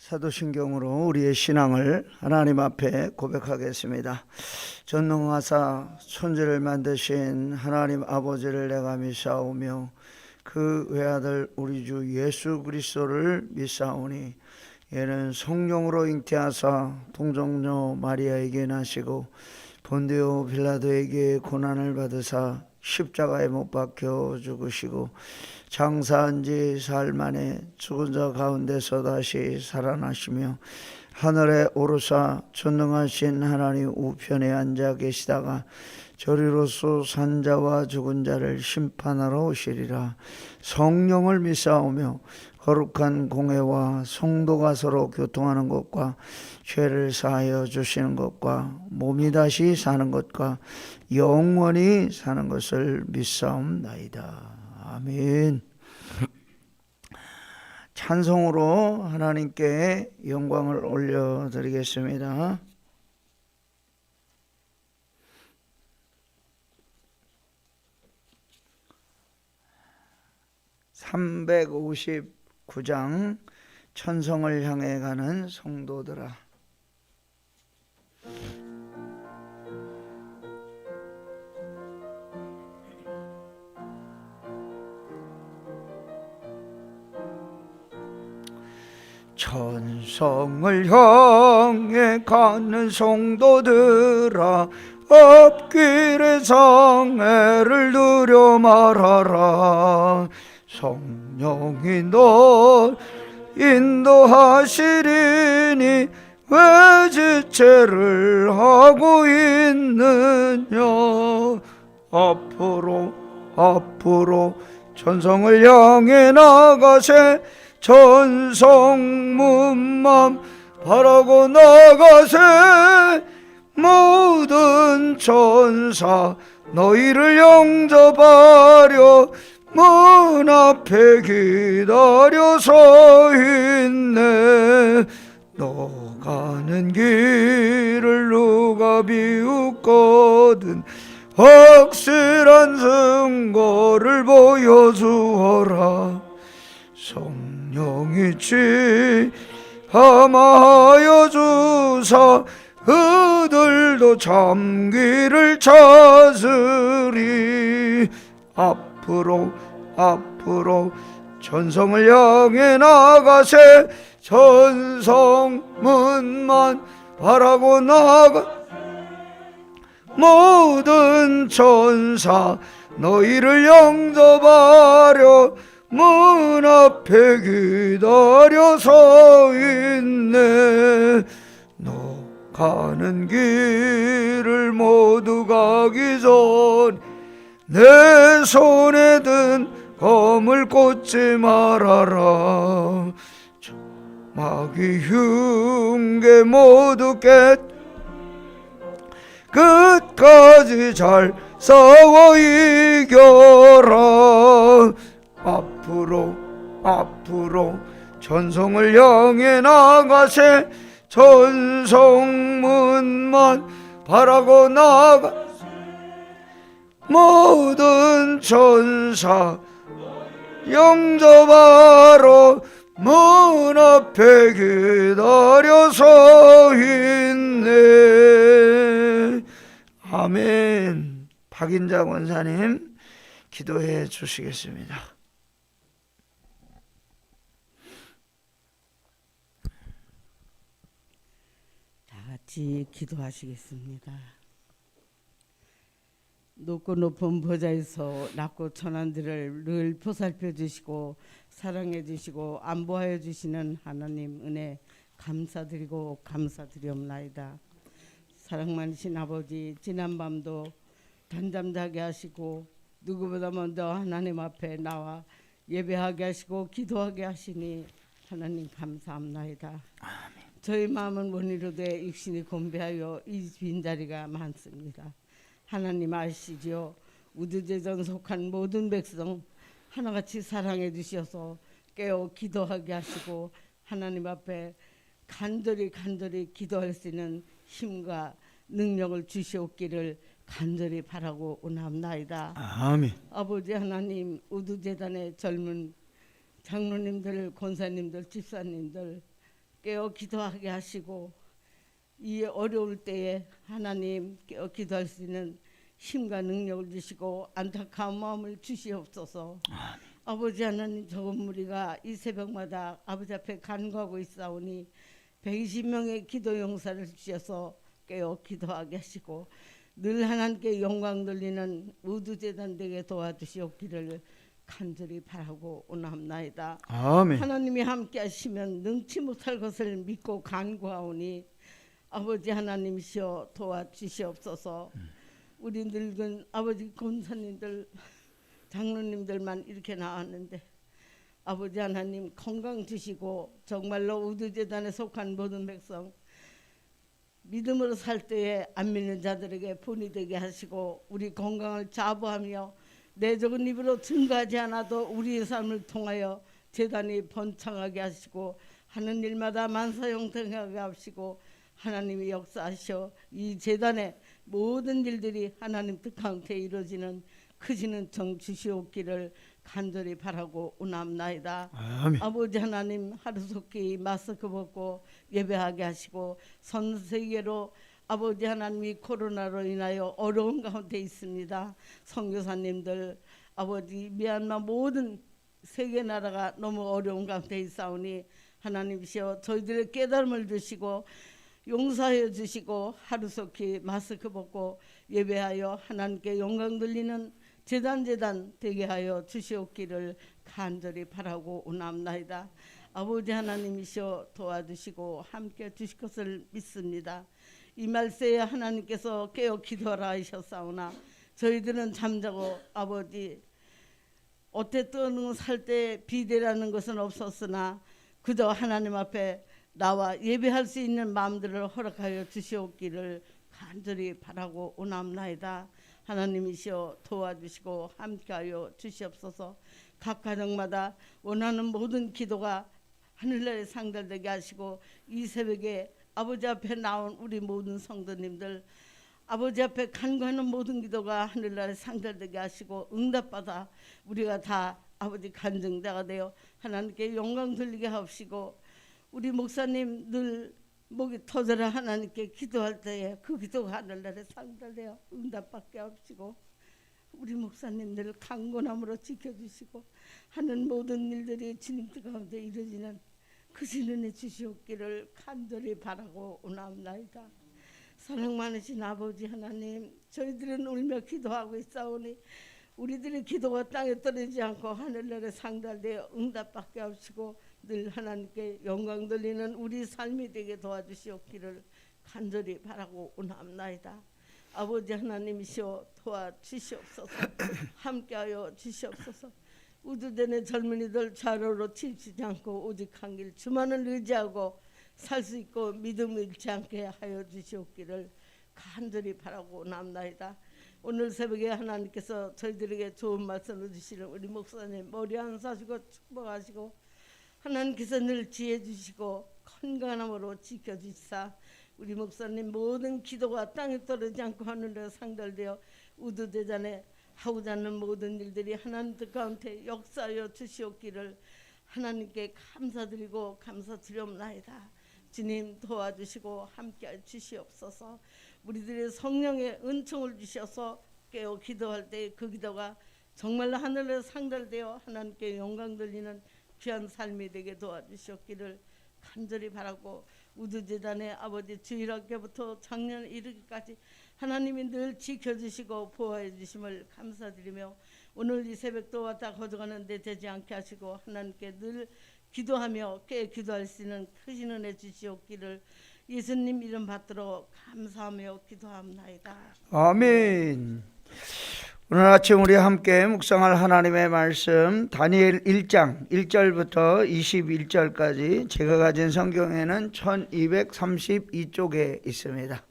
사도신경으로 우리의 신앙을 하나님 앞에 고백하겠습니다. 전능하사 천지를 만드신 하나님 아버지를 내가 믿사오며 그 외아들 우리 주 예수 그리스도를 믿사오니 이는 성령으로 잉태하사 동정녀 마리아에게 나시고 본디오 빌라도에게 고난을 받으사 십자가에 못 박혀 죽으시고 장사한 지 사흘 만에 죽은 자 가운데서 다시 살아나시며 하늘에 오르사 전능하신 하나님 우편에 앉아 계시다가 저리로서 산 자와 죽은 자를 심판하러 오시리라. 성령을 믿사오며 거룩한 공회와 성도가 서로 교통하는 것과 죄를 사하여 주시는 것과 몸이 다시 사는 것과 영원히 사는 것을 믿사옵나이다. 아멘. 찬송으로 하나님께 영광을 올려드리겠습니다. 359장 천성을 향해 가는 성도들아. 천성을 향해 가는 성도들아, 앞길의 장애를 누려 말하라. 성령이 널 인도하시리니 왜 지체를 하고 있느냐. 앞으로 천성을 향해 나가세. 천성문만 바라고 나가세. 모든 천사 너희를 영접하려 문 앞에 기다려 서 있네. 너 가는 길을 누가 비웃거든 확실한 증거를 보여주어라. 성령이 지함하여 주사 그들도 참기를 찾으리. 앞으로 천성을 향해 나가세. 천성문만 바라고 나가. 모든 천사 너희를 영접하려 문 앞에 기다려 서 있네. 너 가는 길을 모두 가기 전 내 손에 든 검을 꽂지 말아라. 마귀 흉계 모두 끝까지 잘 싸워 이겨라. 앞으로 천성을 향해 나가세. 천성문만 바라고 나가. 모든 천사 영접하러 문 앞에 기다려 서 있네. 아멘. 박인자 권사님 기도해 주시겠습니다. 다 같이 기도하시겠습니다. 높고 높은 보좌에서 낮고 천한들을 늘 보살펴 주시고 사랑해 주시고 안보하여 주시는 하나님 은혜 감사드리고 감사드리옵나이다. 사랑 많으신 아버지, 지난밤도 단잠 자게 하시고 누구보다 먼저 하나님 앞에 나와 예배하게 하시고 기도하게 하시니 하나님 감사합나이다. 아멘. 저희 마음은 못 이루되 육신이 곤배하여 이 빈자리가 많습니다. 하나님 아시지요. 우두제전 속한 모든 백성 하나같이 사랑해 주셔서 깨어 기도하게 하시고 하나님 앞에 간절히 기도할 수 있는 힘과 능력을 주시옵기를 간절히 바라고 원합나이다. 아멘. 아버지 하나님, 우두재단의 젊은 장로님들, 권사님들, 집사님들 깨어 기도하게 하시고 이 어려울 때에 하나님 깨어 기도할 수 있는 힘과 능력을 주시고 안타까운 마음을 주시옵소서. 아버지 하나님, 적은 무리가 이 새벽마다 아버지 앞에 간구하고 있사오니 120명의 기도 용사를 주셔서 깨어 기도하게 하시고 늘 하나님께 영광 돌리는 우두재단 되게 도와주시옵기를 간절히 바라고 원합나이다. 아멘. 하나님이 함께 하시면 능치 못할 것을 믿고 간구하오니 아버지 하나님이시여 도와주시옵소서. 우리 늙은 아버지 권사님들 장로님들만 이렇게 나왔는데 아버지 하나님 건강 주시고 정말로 우두재단에 속한 모든 백성 믿음으로 살 때에 안 믿는 자들에게 본이 되게 하시고 우리 건강을 자부하며 내적은 입으로 증거하지 않아도 우리의 삶을 통하여 재단이 번창하게 하시고 하는 일마다 만사형통하게 하시고 하나님이 역사하셔 이 재단의 모든 일들이 하나님 뜻 가운데 이루어지는 크시는 정 주시옵기를 간절히 바라고 원합나이다. 아멘. 아버지 하나님 하루속히 마스크 벗고 예배하게 하시고 전 세계로 아버지 하나님이 코로나로 인하여 어려운 가운데 있습니다. 선교사님들 아버지 미얀마 모든 세계 나라가 너무 어려운 가운데 있사오니 하나님이시여 저희들의 깨달음을 주시고 용서해 주시고 하루속히 마스크 벗고 예배하여 하나님께 영광 돌리는 재단 되게 하여 주시옵기를 간절히 바라고 원합나이다. 아버지 하나님이시여 도와주시고 함께 주실 것을 믿습니다. 이 말세에 하나님께서 깨어 기도하라 하셨사오나 저희들은 잠자고 아버지 어쨌든 살 때 비대라는 것은 없었으나 그저 하나님 앞에 나와 예배할 수 있는 마음들을 허락하여 주시옵기를 간절히 바라고 원합나이다. 하나님이시여 도와주시고 함께하여 주시옵소서. 각 가정마다 원하는 모든 기도가 하늘나라에 상달되게 하시고 이 새벽에 아버지 앞에 나온 우리 모든 성도님들 아버지 앞에 간구하는 모든 기도가 하늘나라에 상달되게 하시고 응답받아 우리가 다 아버지 간증자가 되어 하나님께 영광 돌리게 하옵시고 우리 목사님 늘 목이 터져라 하나님께 기도할 때에 그 기도가 하늘나라에 상달되어 응답받게 하옵시고 우리 목사님들 강건함으로 지켜주시고 하는 모든 일들이 주님 뜻 가운데 이루어지는 그 은혜 주시옵기를 간절히 바라고 원합나이다. 사랑 많으신 아버지 하나님 저희들은 울며 기도하고 있사오니 우리들의 기도가 땅에 떨어지지 않고 하늘나라에 상달되어 응답받게 하시고 늘 하나님께 영광 돌리는 우리 삶이 되게 도와주시옵기를 간절히 바라고 원합나이다. 아버지 하나님이시여 도와주시옵소서. 함께하여 주시옵소서. 우두den의 젊은이들 좌로로 치우치지 않고 오직 한 길 주만을 의지하고 살 수 있고 믿음을 잃지 않게 하여 주시옵기를 간절히 바라고 원합나이다. 오늘 새벽에 하나님께서 저희들에게 좋은 말씀을 주시는 우리 목사님 머리 안 사시고 축복하시고 하나님께서 늘 지혜 주시고 건강함으로 지켜주시사 우리 목사님 모든 기도가 땅에 떨어지지 않고 하늘에 상달되어 우두대잔에 하고자 하는 모든 일들이 하나님 뜻 가운데 역사하여 주시옵기를 하나님께 감사드리고 감사드리옵나이다. 주님 도와주시고 함께 주시옵소서. 우리들의 성령의 은총을 주셔서 깨어 기도할 때 그 기도가 정말로 하늘에 상달되어 하나님께 영광 돌리는 귀한 삶이 되게 도와주셨기를 간절히 바라고 우두재단의 아버지 주일학교부터 작년 이르기까지 하나님이 늘 지켜주시고 보호해 주심을 감사드리며 오늘 이 새벽도 왔다 거저가는데 되지 않게 하시고 하나님께 늘 기도하며 깨 기도할 수 있는 크신 은혜 주시옵기를 예수님 이름 받들어 감사하며 기도합나이다. 아멘. 오늘 아침 우리 함께 묵상할 하나님의 말씀 다니엘 1장 1절부터 21절까지 제가 가진 성경에는 1232쪽에 있습니다.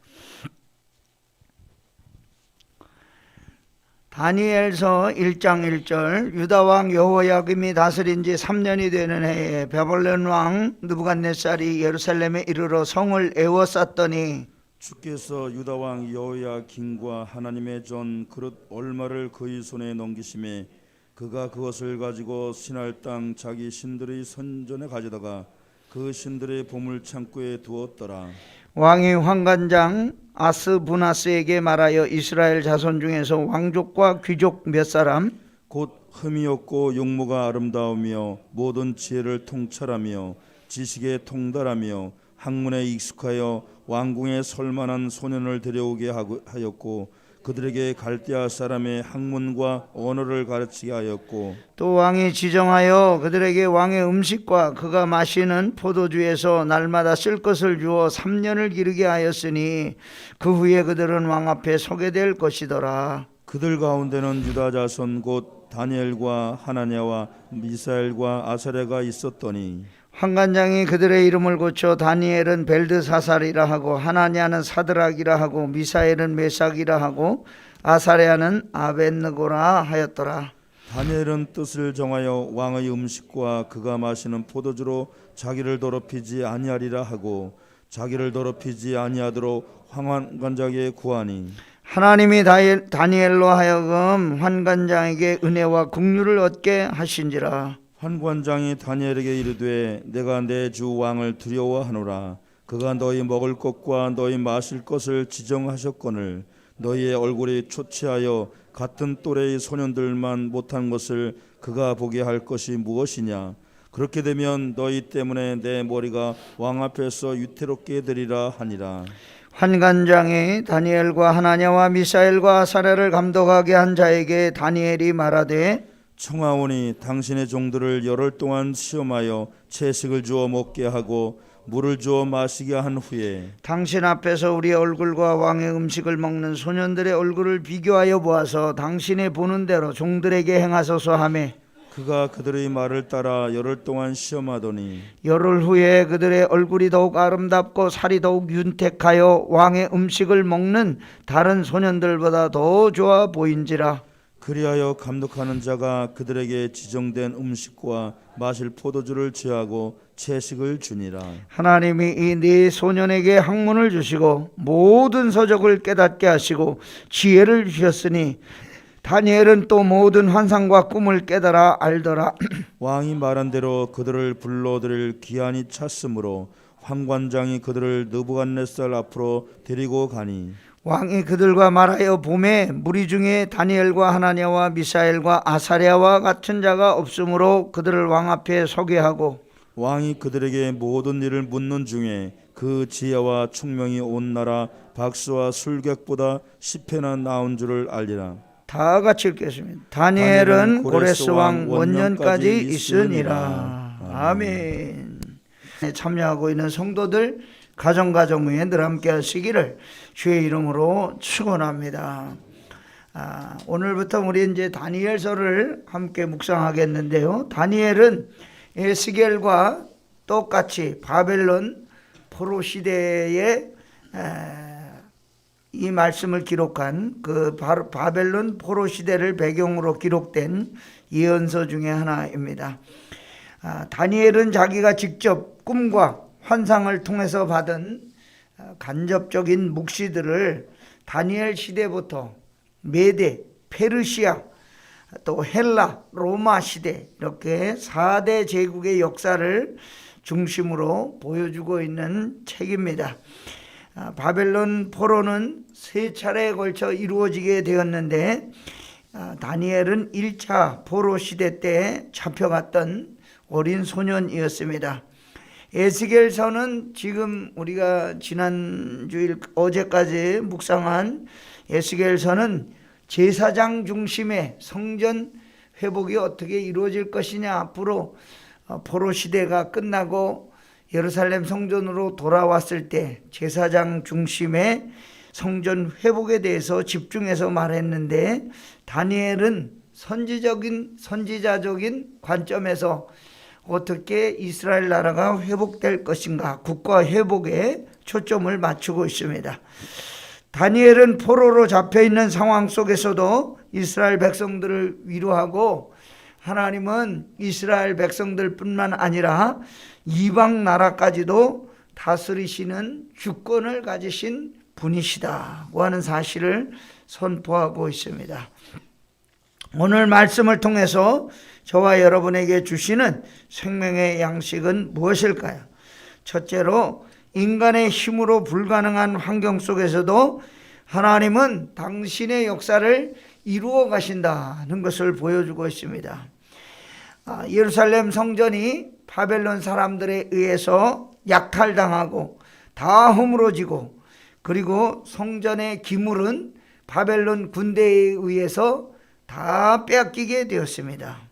다니엘서 1장 1절 유다왕 여호야김이 다스린 지 3년이 되는 해에 바벨론 왕 느부갓네살이 예루살렘에 이르러 성을 에워쌌더니 주께서 유다왕 여호야김과 하나님의 전 그릇 얼마를 그의 손에 넘기심에 그가 그것을 가지고 신할 땅 자기 신들의 선전에 가져다가 그 신들의 보물 창고에 두었더라. 왕이 환관장 아스부나스에게 말하여 이스라엘 자손 중에서 왕족과 귀족 몇 사람 곧 흠이 없고 용모가 아름다우며 모든 지혜를 통찰하며 지식에 통달하며 학문에 익숙하여 왕궁에 설만한 소년을 데려오게 하였고 그들에게 갈대아 사람의 학문과 언어를 가르치게 하였고 또 왕이 지정하여 그들에게 왕의 음식과 그가 마시는 포도주에서 날마다 쓸 것을 주어 3년을 기르게 하였으니 그 후에 그들은 왕 앞에 서게 될 것이더라. 그들 가운데는 유다 자손 곧 다니엘과 하나냐와 미사엘과 아사랴가 있었더니 환관장이 그들의 이름을 고쳐 다니엘은 벨드사살이라 하고 하나냐는 사드락이라 하고 미사엘은 메삭이라 하고 아사랴는 아벳느고라 하였더라. 다니엘은 뜻을 정하여 왕의 음식과 그가 마시는 포도주로 자기를 더럽히지 아니하리라 하고 자기를 더럽히지 아니하도록 환관장에게 구하니 하나님이 다니엘로 하여금 환관장에게 은혜와 긍휼을 얻게 하신지라. 환관장이 다니엘에게 이르되 내가 내 주 왕을 두려워하노라. 그가 너희 먹을 것과 너희 마실 것을 지정하셨거늘 너희의 얼굴이 초췌하여 같은 또래의 소년들만 못한 것을 그가 보게 할 것이 무엇이냐. 그렇게 되면 너희 때문에 내 머리가 왕 앞에서 위태롭게 되리라 하니라. 환관장이 다니엘과 하나냐와 미사엘과 아사랴를 감독하게 한 자에게 다니엘이 말하되 청하오니 당신의 종들을 열흘 동안 시험하여 채식을 주어 먹게 하고 물을 주어 마시게 한 후에 당신 앞에서 우리의 얼굴과 왕의 음식을 먹는 소년들의 얼굴을 비교하여 보아서 당신의 보는 대로 종들에게 행하소서 하매 그가 그들의 말을 따라 열흘 동안 시험하더니 열흘 후에 그들의 얼굴이 더욱 아름답고 살이 더욱 윤택하여 왕의 음식을 먹는 다른 소년들보다 더 좋아 보인지라. 그리하여 감독하는 자가 그들에게 지정된 음식과 마실 포도주를 취하고 채식을 주니라. 하나님이 이 네 소년에게 학문을 주시고 모든 서적을 깨닫게 하시고 지혜를 주셨으니 다니엘은 또 모든 환상과 꿈을 깨달아 알더라. 왕이 말한 대로 그들을 불러들일 기한이 찼으므로 환관장이 그들을 느부갓네살 앞으로 데리고 가니 왕이 그들과 말하여 보매 무리 중에 다니엘과 하나냐와 미사엘과 아사랴와 같은 자가 없으므로 그들을 왕 앞에 서게 하고 왕이 그들에게 모든 일을 묻는 중에 그 지혜와 총명이 온 나라 박수와 술객보다 10회나 나온 줄을 알리라. 다 같이 읽겠습니다. 다니엘은 고레스 왕 원년까지 있으니라. 아멘. 참여하고 있는 성도들 가정 위에 늘 함께 하시기를 주의 이름으로 축원합니다. 오늘부터 우리 이제 다니엘서를 함께 묵상하겠는데요. 다니엘은 에스겔과 똑같이 바벨론 포로 시대에 이 말씀을 기록한 그 바벨론 포로 시대를 배경으로 기록된 예언서 중에 하나입니다. 다니엘은 자기가 직접 꿈과 환상을 통해서 받은 간접적인 묵시들을 다니엘 시대부터 메데, 페르시아, 또 헬라, 로마 시대 이렇게 4대 제국의 역사를 중심으로 보여주고 있는 책입니다. 바벨론 포로는 3차례에 걸쳐 이루어지게 되었는데 다니엘은 1차 포로 시대 때 잡혀갔던 어린 소년이었습니다. 에스겔서는 지금 우리가 지난주일 어제까지 묵상한 에스겔서는 제사장 중심의 성전 회복이 어떻게 이루어질 것이냐, 앞으로 포로 시대가 끝나고 예루살렘 성전으로 돌아왔을 때 제사장 중심의 성전 회복에 대해서 집중해서 말했는데 다니엘은 선지자적인 관점에서 어떻게 이스라엘 나라가 회복될 것인가, 국가 회복에 초점을 맞추고 있습니다. 다니엘은 포로로 잡혀있는 상황 속에서도 이스라엘 백성들을 위로하고 하나님은 이스라엘 백성들 뿐만 아니라 이방 나라까지도 다스리시는 주권을 가지신 분이시다고 하는 사실을 선포하고 있습니다. 오늘 말씀을 통해서 저와 여러분에게 주시는 생명의 양식은 무엇일까요? 첫째로 인간의 힘으로 불가능한 환경 속에서도 하나님은 당신의 역사를 이루어 가신다는 것을 보여주고 있습니다. 예루살렘 성전이 바벨론 사람들에 의해서 약탈당하고 다 허물어지고, 그리고 성전의 기물은 바벨론 군대에 의해서 다 빼앗기게 되었습니다.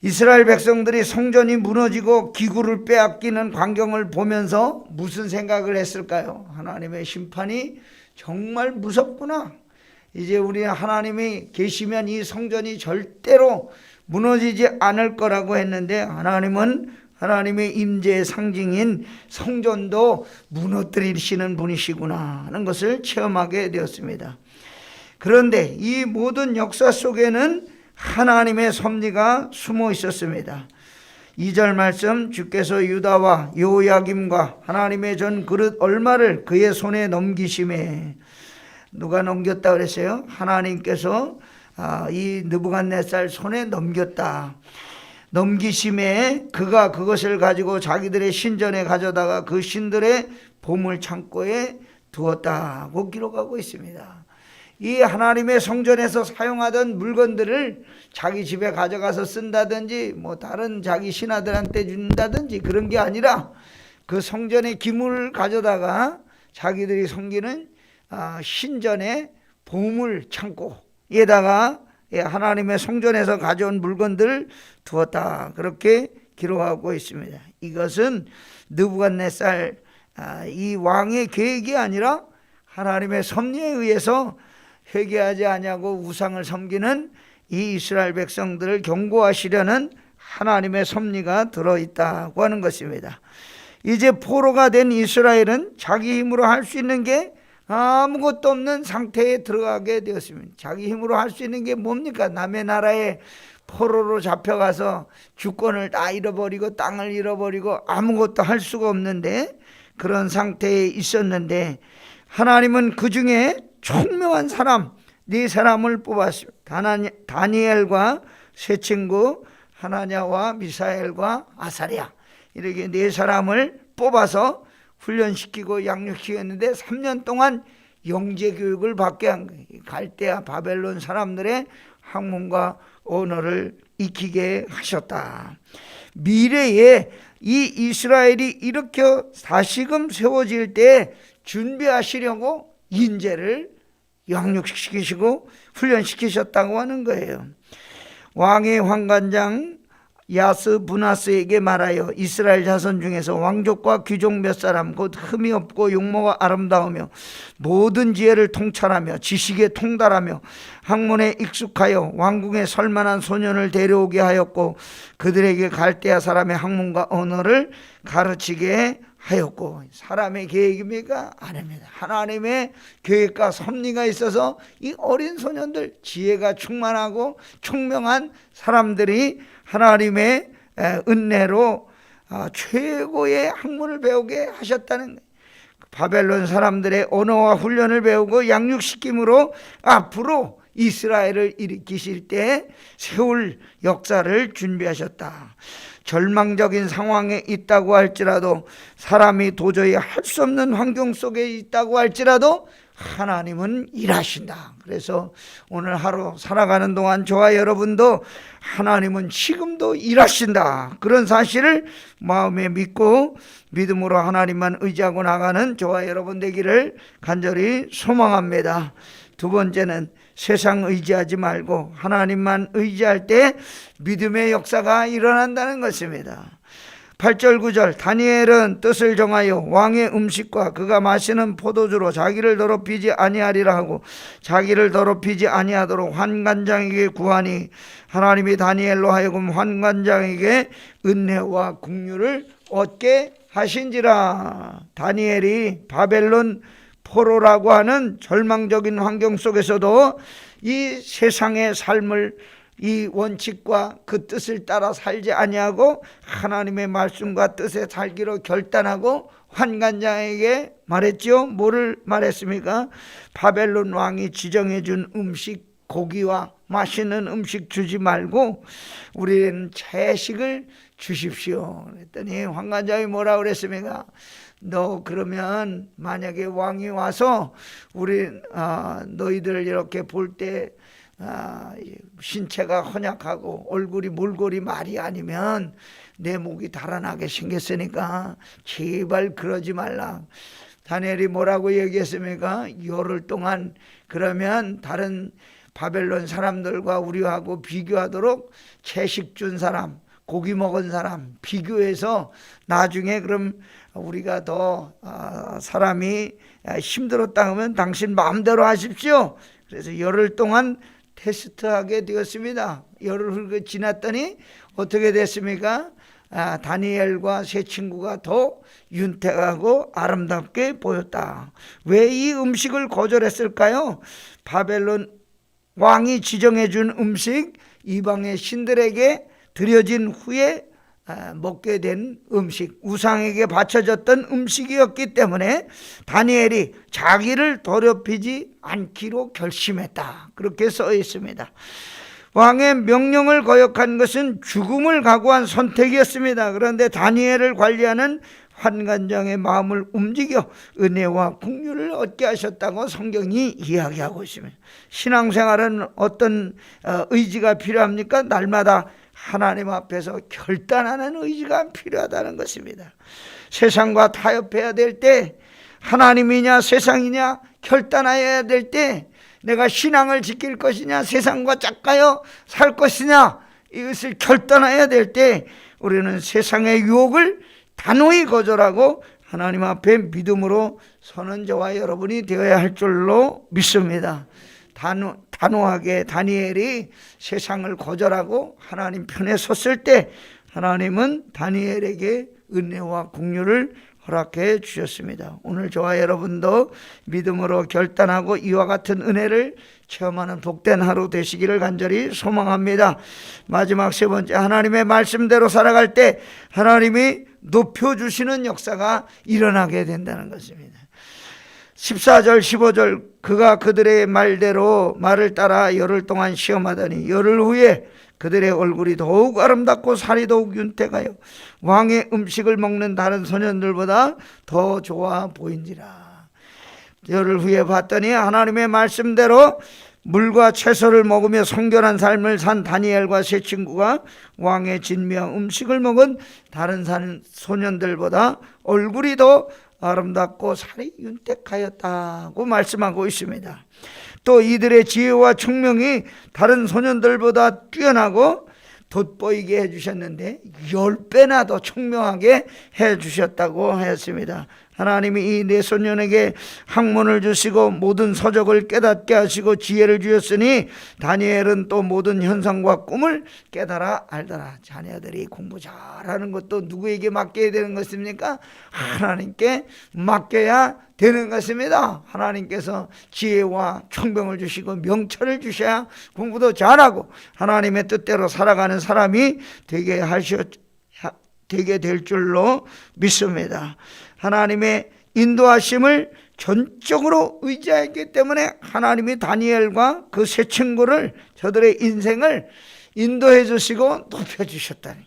이스라엘 백성들이 성전이 무너지고 기구를 빼앗기는 광경을 보면서 무슨 생각을 했을까요? 하나님의 심판이 정말 무섭구나. 이제 우리 하나님이 계시면 이 성전이 절대로 무너지지 않을 거라고 했는데, 하나님은 하나님의 임재의 상징인 성전도 무너뜨리시는 분이시구나 하는 것을 체험하게 되었습니다. 그런데 이 모든 역사 속에는 하나님의 섭리가 숨어 있었습니다. 2절 말씀, 주께서 유다와 여호야김과 하나님의 전 그릇 얼마를 그의 손에 넘기심에, 누가 넘겼다 그랬어요? 하나님께서 이 느부갓네살 손에 넘겼다. 넘기심에 그가 그것을 가지고 자기들의 신전에 가져다가 그 신들의 보물 창고에 두었다고 기록하고 있습니다. 이 하나님의 성전에서 사용하던 물건들을 자기 집에 가져가서 쓴다든지 뭐 다른 자기 신하들한테 준다든지 그런 게 아니라 그 성전의 기물을 가져다가 자기들이 섬기는 신전의 보물 창고에다가 하나님의 성전에서 가져온 물건들을 두었다, 그렇게 기록하고 있습니다. 이것은 느부갓네살 이 왕의 계획이 아니라 하나님의 섭리에 의해서 회개하지 아니하고 우상을 섬기는 이 이스라엘 백성들을 경고하시려는 하나님의 섭리가 들어있다고 하는 것입니다. 이제 포로가 된 이스라엘은 자기 힘으로 할 수 있는 게 아무것도 없는 상태에 들어가게 되었습니다. 자기 힘으로 할 수 있는 게 뭡니까? 남의 나라에 포로로 잡혀가서 주권을 다 잃어버리고 땅을 잃어버리고 아무것도 할 수가 없는데, 그런 상태에 있었는데 하나님은 그 중에 총명한 사람 4사람을 뽑았습니다. 다니엘과 세 친구 하나냐와 미사엘과 아사랴, 이렇게 4사람을 뽑아서 훈련시키고 양육시켰는데 3년 동안 영재 교육을 받게 한 거예요. 갈대아 바벨론 사람들의 학문과 언어를 익히게 하셨다. 미래에 이 이스라엘이 일으켜 다시금 세워질 때 준비하시려고 인재를 양육시키시고 훈련시키셨다고 하는 거예요. 왕의 환관장 야스부나스에게 말하여 이스라엘 자손 중에서 왕족과 귀족 몇 사람, 곧 흠이 없고 용모가 아름다우며 모든 지혜를 통찰하며 지식에 통달하며 학문에 익숙하여 왕궁에 설만한 소년을 데려오게 하였고, 그들에게 갈대아 사람의 학문과 언어를 가르치게 하였고. 사람의 계획입니까? 아닙니다. 하나님의 계획과 섭리가 있어서 이 어린 소년들, 지혜가 충만하고 총명한 사람들이 하나님의 은혜로 최고의 학문을 배우게 하셨다는 거예요. 바벨론 사람들의 언어와 훈련을 배우고 양육시킴으로 앞으로 이스라엘을 일으키실 때 세울 역사를 준비하셨다. 절망적인 상황에 있다고 할지라도, 사람이 도저히 할 수 없는 환경 속에 있다고 할지라도 하나님은 일하신다. 그래서 오늘 하루 살아가는 동안 저와 여러분도 하나님은 지금도 일하신다, 그런 사실을 마음에 믿고 믿음으로 하나님만 의지하고 나가는 저와 여러분 되기를 간절히 소망합니다. 두 번째는 세상 의지하지 말고 하나님만 의지할 때 믿음의 역사가 일어난다는 것입니다. 8절 9절, 다니엘은 뜻을 정하여 왕의 음식과 그가 마시는 포도주로 자기를 더럽히지 아니하리라 하고 자기를 더럽히지 아니하도록 환관장에게 구하니 하나님이 다니엘로 하여금 환관장에게 은혜와 긍휼을 얻게 하신지라. 다니엘이 바벨론 포로라고 하는 절망적인 환경 속에서도 이 세상의 삶을, 이 원칙과 그 뜻을 따라 살지 아니하고 하나님의 말씀과 뜻에 살기로 결단하고 환관장에게 말했죠. 뭐를 말했습니까? 바벨론 왕이 지정해 준 음식, 고기와 맛있는 음식 주지 말고 우리는 채식을 주십시오. 그랬더니 환관장이 뭐라 그랬습니까? 너 그러면 만약에 왕이 와서 우리 너희들 이렇게 볼 때 신체가 헌약하고 얼굴이 몰골이 말이 아니면 내 목이 달아나게 생겼으니까 제발 그러지 말라. 다니엘이 뭐라고 얘기했습니까? 열흘 동안 그러면 다른 바벨론 사람들과 우리하고 비교하도록 채식 준 사람, 고기 먹은 사람 비교해서 나중에 그럼 우리가 더 사람이 힘들었다 하면 당신 마음대로 하십시오. 그래서 열흘 동안 테스트하게 되었습니다. 열흘 지났더니 어떻게 됐습니까? 다니엘과 세 친구가 더 윤택하고 아름답게 보였다. 왜 이 음식을 거절했을까요? 바벨론 왕이 지정해 준 음식, 이방의 신들에게 드려진 후에 먹게 된 음식, 우상에게 바쳐졌던 음식이었기 때문에 다니엘이 자기를 더럽히지 않기로 결심했다. 그렇게 써 있습니다. 왕의 명령을 거역한 것은 죽음을 각오한 선택이었습니다. 그런데 다니엘을 관리하는 환관장의 마음을 움직여 은혜와 긍휼을 얻게 하셨다고 성경이 이야기하고 있습니다. 신앙생활은 어떤 의지가 필요합니까? 날마다 하나님 앞에서 결단하는 의지가 필요하다는 것입니다. 세상과 타협해야 될 때, 하나님이냐 세상이냐 결단해야 될 때, 내가 신앙을 지킬 것이냐 세상과 짝가여 살 것이냐 이것을 결단해야 될 때 우리는 세상의 유혹을 단호히 거절하고 하나님 앞에 믿음으로 서는 저와 여러분이 되어야 할 줄로 믿습니다. 단호하게 다니엘이 세상을 거절하고 하나님 편에 섰을 때 하나님은 다니엘에게 은혜와 긍휼을 허락해 주셨습니다. 오늘 저와 여러분도 믿음으로 결단하고 이와 같은 은혜를 체험하는 복된 하루 되시기를 간절히 소망합니다. 마지막 세 번째, 하나님의 말씀대로 살아갈 때 하나님이 높여주시는 역사가 일어나게 된다는 것입니다. 14절 15절 그가 그들의 말을 따라 열흘 동안 시험하더니 열흘 후에 그들의 얼굴이 더욱 아름답고 살이 더욱 윤택하여 왕의 음식을 먹는 다른 소년들보다 더 좋아 보인지라. 열흘 후에 봤더니 하나님의 말씀대로 물과 채소를 먹으며 성결한 삶을 산 다니엘과 세 친구가 왕의 진미한 음식을 먹은 다른 소년들보다 얼굴이 더 아름답고 살이 윤택하였다고 말씀하고 있습니다. 또 이들의 지혜와 총명이 다른 소년들보다 뛰어나고 돋보이게 해주셨는데 10배나 더 총명하게 해주셨다고 했습니다. 하나님이 이 네 소년에게 학문을 주시고 모든 서적을 깨닫게 하시고 지혜를 주셨으니 다니엘은 또 모든 현상과 꿈을 깨달아 알더라. 자녀들이 공부 잘하는 것도 누구에게 맡겨야 되는 것입니까? 하나님께 맡겨야 되는 것입니다. 하나님께서 지혜와 총명을 주시고 명철을 주셔야 공부도 잘하고 하나님의 뜻대로 살아가는 사람이 되게 될 줄로 믿습니다. 하나님의 인도하심을 전적으로 의지했기 때문에 하나님이 다니엘과 그 세 친구를 저들의 인생을 인도해 주시고 높여 주셨다니.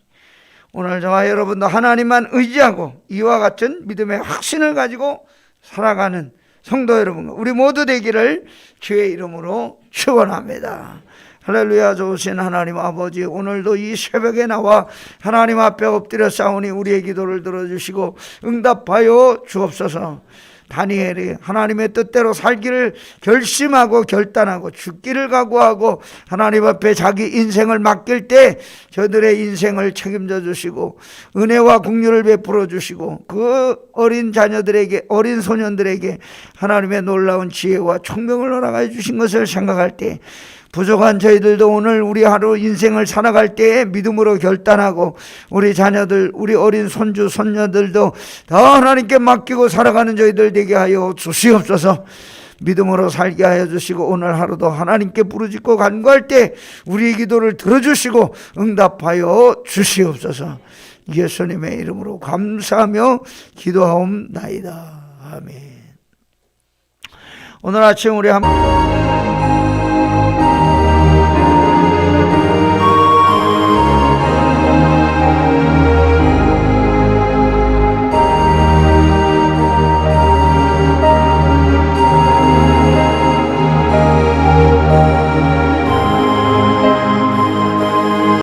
오늘 저와 여러분도 하나님만 의지하고 이와 같은 믿음의 확신을 가지고 살아가는 성도 여러분, 우리 모두 되기를 주의 이름으로 축원합니다. 할렐루야. 좋으신 하나님 아버지, 오늘도 이 새벽에 나와 하나님 앞에 엎드려 싸우니 우리의 기도를 들어주시고 응답하여 주옵소서. 다니엘이 하나님의 뜻대로 살기를 결심하고 결단하고 죽기를 각오하고 하나님 앞에 자기 인생을 맡길 때 저들의 인생을 책임져 주시고 은혜와 긍휼을 베풀어 주시고 그 어린 자녀들에게, 어린 소년들에게 하나님의 놀라운 지혜와 총명을 허락해 주신 것을 생각할 때 부족한 저희들도 오늘 우리 하루 인생을 살아갈 때에 믿음으로 결단하고 우리 자녀들, 우리 어린 손주, 손녀들도 다 하나님께 맡기고 살아가는 저희들 되게 하여 주시옵소서. 믿음으로 살게 하여 주시고 오늘 하루도 하나님께 부르짖고 간구할 때 우리의 기도를 들어주시고 응답하여 주시옵소서. 예수님의 이름으로 감사하며 기도하옵나이다. 아멘. 오늘 아침 우리 한번